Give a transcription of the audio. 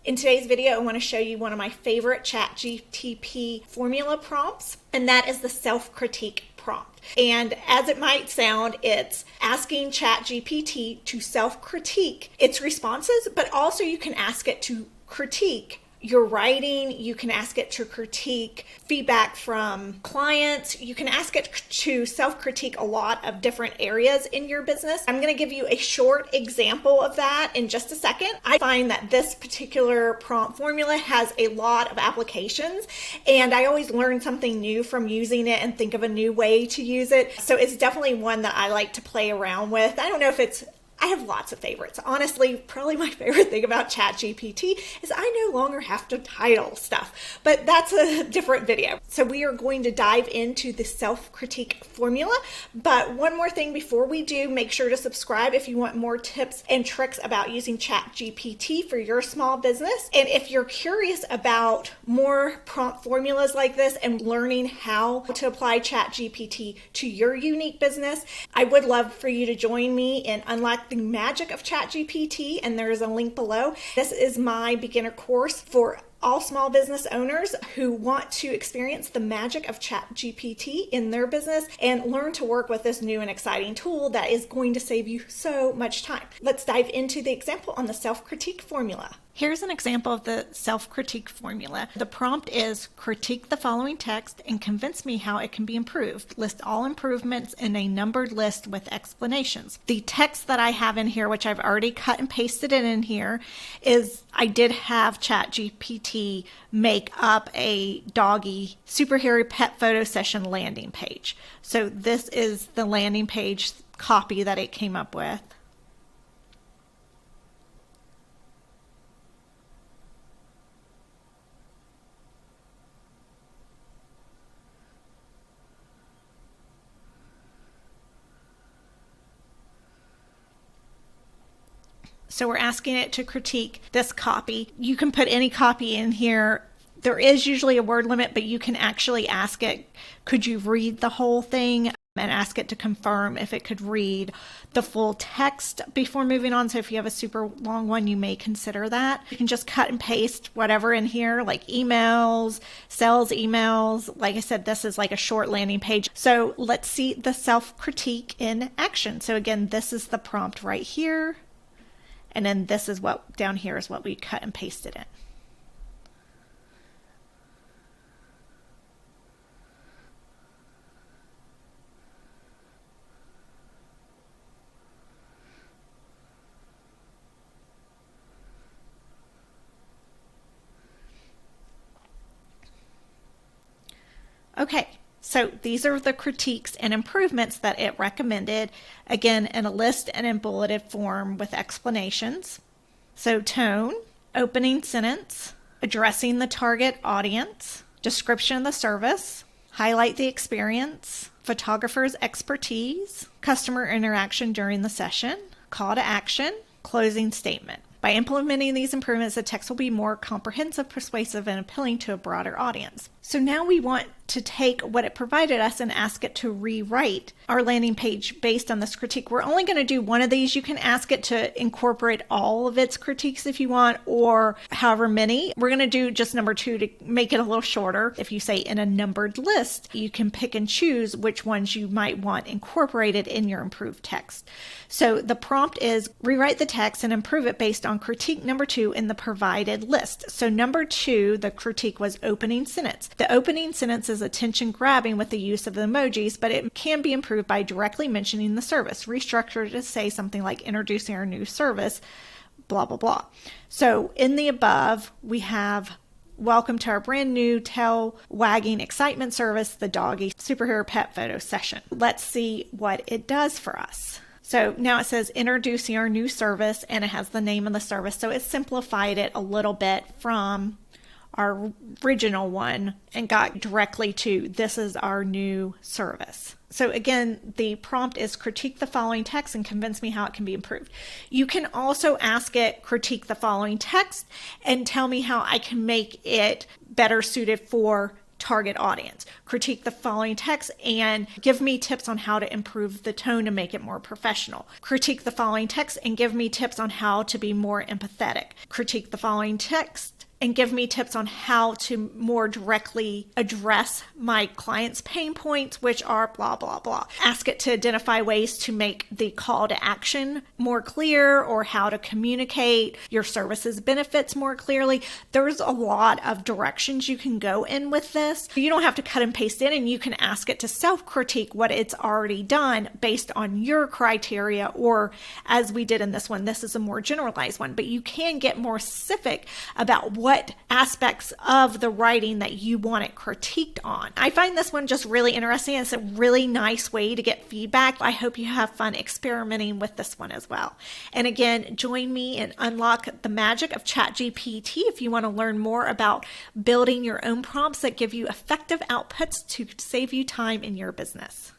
In today's video, I want to show you one of my favorite ChatGPT formula prompts, and that is the self-critique prompt. And as it might sound, it's asking ChatGPT to self-critique its responses, but also you can ask it to critique your writing. You can ask it to critique feedback from clients. You can ask it to self-critique a lot of different areas in your business. I'm going to give you a short example of that in just a second. I find that this particular prompt formula has a lot of applications, and I always learn something new from using it and think of a new way to use it. So it's definitely one that I like to play around with. I don't know if I have lots of favorites. Honestly, probably my favorite thing about ChatGPT is I no longer have to title stuff, but that's a different video. So we are going to dive into the self-critique formula. But one more thing before we do, make sure to subscribe if you want more tips and tricks about using ChatGPT for your small business. And if you're curious about more prompt formulas like this and learning how to apply ChatGPT to your unique business, I would love for you to join me in Unlock the Magic of ChatGPT, and there is a link below. This is my beginner course for all small business owners who want to experience the magic of ChatGPT in their business and learn to work with this new and exciting tool that is going to save you so much time. Let's dive into the example on the self-critique formula. Here's an example of the self-critique formula. The prompt is critique the following text and convince me how it can be improved. List all improvements in a numbered list with explanations. The text that I have in here, which I've already cut and pasted it in here, is I did have ChatGPT make up a doggy superhero pet photo session landing page. So this is the landing page copy that it came up with. So we're asking it to critique this copy. You can put any copy in here. There is usually a word limit, but you can actually ask it, could you read the whole thing? And ask it to confirm if it could read the full text before moving on. So if you have a super long one, you may consider that. You can just cut and paste whatever in here, like emails, sales emails. Like I said, this is like a short landing page. So let's see the self-critique in action. So again, this is the prompt right here. And then this is what down here is what we cut and pasted in. Okay. So these are the critiques and improvements that it recommended, again, in a list and in bulleted form with explanations. So tone, opening sentence, addressing the target audience, description of the service, highlight the experience, photographer's expertise, customer interaction during the session, call to action, closing statement. By implementing these improvements, the text will be more comprehensive, persuasive, and appealing to a broader audience. So now we want to take what it provided us and ask it to rewrite our landing page based on this critique. We're only going to do one of these. You can ask it to incorporate all of its critiques if you want, or however many. We're going to do just number 2 to make it a little shorter. If you say in a numbered list, you can pick and choose which ones you might want incorporated in your improved text. So the prompt is rewrite the text and improve it based on critique number 2 in the provided list. So number 2, the critique was opening sentence. The opening sentence is attention grabbing with the use of the emojis, but it can be improved by directly mentioning the service. Restructure to say something like introducing our new service, blah, blah, blah. So in the above, we have welcome to our brand new tail wagging excitement service, the doggy superhero pet photo session. Let's see what it does for us. So now it says introducing our new service, and it has the name of the service. So it simplified it a little bit from our original one and got directly to this is our new service. So again, the prompt is critique the following text and convince me how it can be improved. You can also ask it critique the following text and tell me how I can make it better suited for target audience. Critique the following text and give me tips on how to improve the tone to make it more professional. Critique the following text and give me tips on how to be more empathetic. Critique the following text and give me tips on how to more directly address my clients' pain points, which are blah, blah, blah. Ask it to identify ways to make the call to action more clear or how to communicate your services benefits more clearly. There's a lot of directions you can go in with this. You don't have to cut and paste in, and you can ask it to self-critique what it's already done based on your criteria, or as we did in this one, this is a more generalized one, but you can get more specific about what aspects of the writing that you want it critiqued on. I find this one just really interesting. It's a really nice way to get feedback. I hope you have fun experimenting with this one as well. And again, join me and unlock the magic of ChatGPT if you want to learn more about building your own prompts that give you effective outputs to save you time in your business.